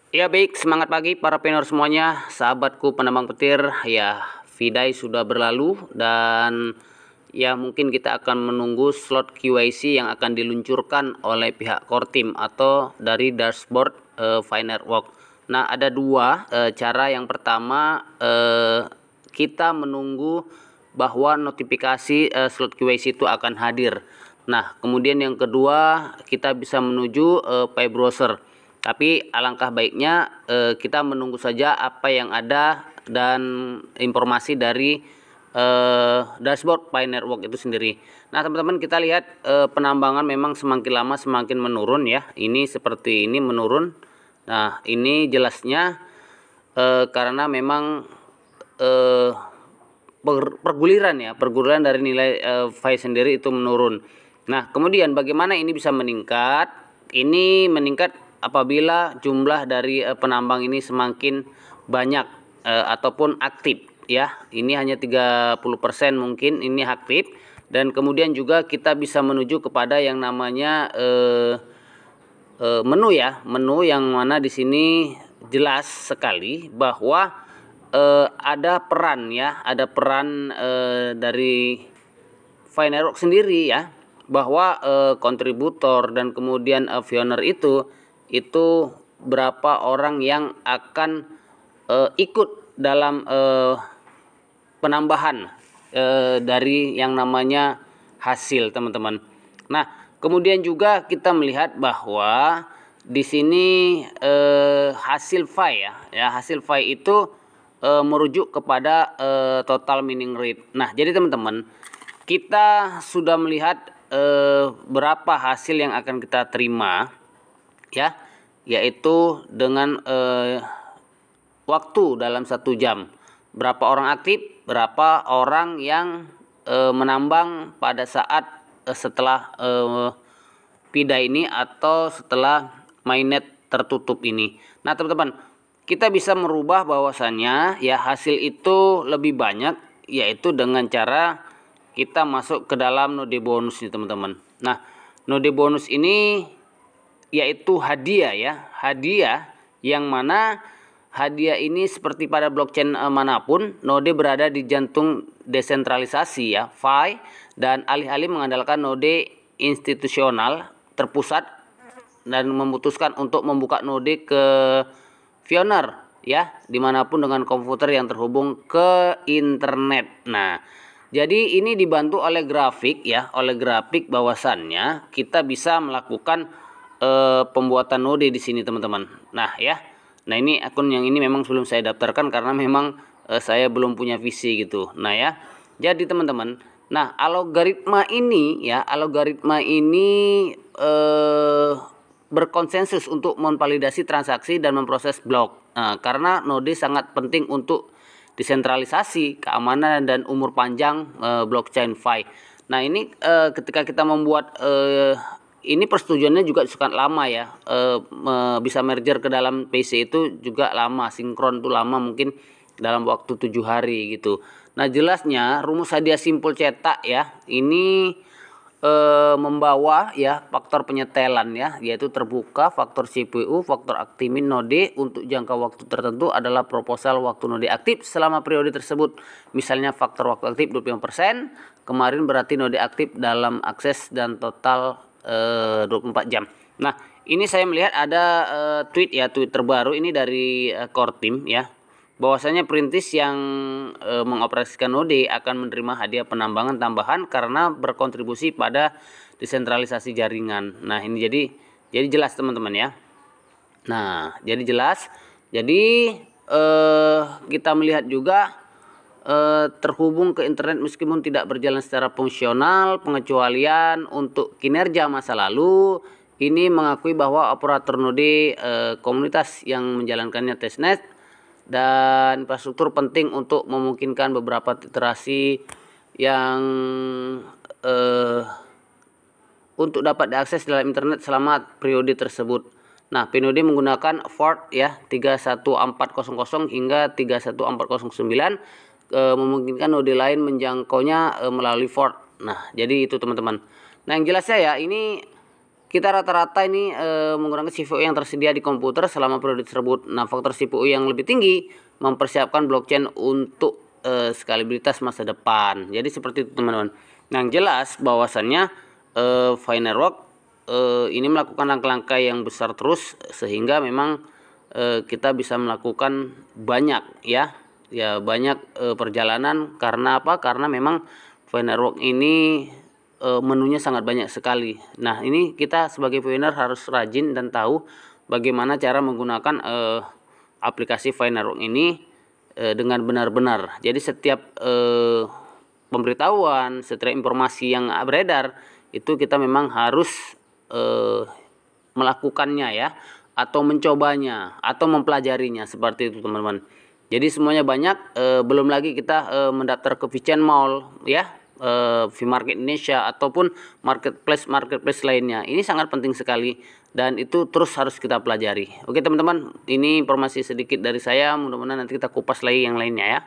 Ya baik, semangat pagi para penor semuanya, sahabatku penambang petir. Ya, V-Day sudah berlalu dan ya mungkin kita akan menunggu slot QIC yang akan diluncurkan oleh pihak core team atau dari dashboard Finerwalk. Nah, ada dua cara. Yang pertama, kita menunggu bahwa notifikasi slot QIC itu akan hadir. Nah, kemudian yang kedua, kita bisa menuju Pi browser. Tapi alangkah baiknya kita menunggu saja apa yang ada dan informasi dari dashboard Finerwalk itu sendiri. Nah, teman-teman, kita lihat penambangan memang semakin lama semakin menurun ya. Ini seperti ini menurun. Nah, ini jelasnya karena memang perguliran dari nilai Fi sendiri itu menurun. Nah, kemudian bagaimana ini bisa meningkat? Ini meningkat apabila jumlah dari penambang ini semakin banyak ataupun aktif ya. Ini hanya 30% mungkin ini aktif, dan kemudian juga kita bisa menuju kepada yang namanya menu ya, menu yang mana di sini jelas sekali bahwa ada peran ya, ada peran dari Finerwalk sendiri ya, bahwa kontributor dan kemudian pioner itu berapa orang yang akan ikut dalam penambahan dari yang namanya hasil, teman-teman. Nah, kemudian juga kita melihat bahwa di sini hasil Fi ya, hasil Fi itu merujuk kepada total mining rate. Nah, jadi teman-teman, kita sudah melihat berapa hasil yang akan kita terima ya, yaitu dengan waktu dalam 1 jam. Berapa orang aktif, berapa orang yang menambang pada saat setelah PIDA ini atau setelah mainnet tertutup ini. Nah, teman-teman, kita bisa merubah bahwasannya ya hasil itu lebih banyak, yaitu dengan cara kita masuk ke dalam node bonus nih, teman-teman. Nah, node bonus ini yaitu hadiah ya, hadiah yang mana hadiah ini seperti pada blockchain manapun, node berada di jantung desentralisasi ya, Fi, dan alih-alih mengandalkan node institusional terpusat dan memutuskan untuk membuka node ke pioner ya, dimanapun dengan komputer yang terhubung ke internet. Nah, jadi ini dibantu oleh grafik ya, oleh grafik bahwasannya kita bisa melakukan pembuatan node di sini, teman-teman. Nah ya, nah ini akun yang ini memang belum saya daftarkan karena memang saya belum punya visi gitu. Nah ya, jadi teman-teman, nah algoritma ini ya, algoritma ini berkonsensus untuk memvalidasi transaksi dan memproses blok. Nah, karena node sangat penting untuk desentralisasi, keamanan dan umur panjang blockchain Fi. Nah, ini ketika kita membuat ini persetujuannya juga sangat lama ya, bisa merger ke dalam PC itu juga lama, sinkron tuh lama, mungkin dalam waktu 7 hari gitu. Nah, jelasnya rumus hadiah simpul cetak ya, ini membawa ya faktor penyetelan ya, yaitu terbuka, faktor CPU, faktor aktimin node untuk jangka waktu tertentu adalah proposal waktu node aktif selama periode tersebut. Misalnya faktor waktu aktif 25%, kemarin berarti node aktif dalam akses dan total 24 jam. Nah, ini saya melihat ada tweet ya, tweet terbaru ini dari core team ya, bahwasanya perintis yang mengoperasikan node akan menerima hadiah penambangan tambahan karena berkontribusi pada desentralisasi jaringan. Nah, ini jadi jelas, teman-teman ya. Nah, jadi jelas. Jadi kita melihat juga terhubung ke internet meskipun tidak berjalan secara fungsional, pengecualian untuk kinerja masa lalu. Ini mengakui bahwa operator node komunitas yang menjalankannya testnet dan infrastruktur penting untuk memungkinkan beberapa iterasi yang untuk dapat diakses dalam internet selama periode tersebut. Nah, PNOD menggunakan port ya 31400 hingga 31409, memungkinkan node lain menjangkaunya melalui port. Nah, jadi itu, teman-teman. Nah, yang jelasnya ya, ini kita rata-rata ini menggunakan CPU yang tersedia di komputer selama periode tersebut. Nah, faktor CPU yang lebih tinggi mempersiapkan blockchain untuk skalabilitas masa depan. Jadi seperti itu teman-teman. Yang jelas bahwasannya Finerwalk ini melakukan langkah-langkah yang besar terus sehingga memang kita bisa melakukan banyak banyak perjalanan. Karena apa? Karena memang Finerwalk ini menunya sangat banyak sekali. Nah, ini kita sebagai beginner harus rajin dan tahu bagaimana cara menggunakan aplikasi Finerwalk ini dengan benar-benar. Jadi setiap pemberitahuan, setiap informasi yang beredar itu kita memang harus melakukannya ya, atau mencobanya atau mempelajarinya, seperti itu teman-teman. Jadi semuanya banyak, belum lagi kita mendaftar ke VChain Mall ya, vMarket Indonesia ataupun marketplace lainnya. Ini sangat penting sekali dan itu terus harus kita pelajari. Oke teman-teman, ini informasi sedikit dari saya, mudah-mudahan nanti kita kupas lagi yang lainnya ya.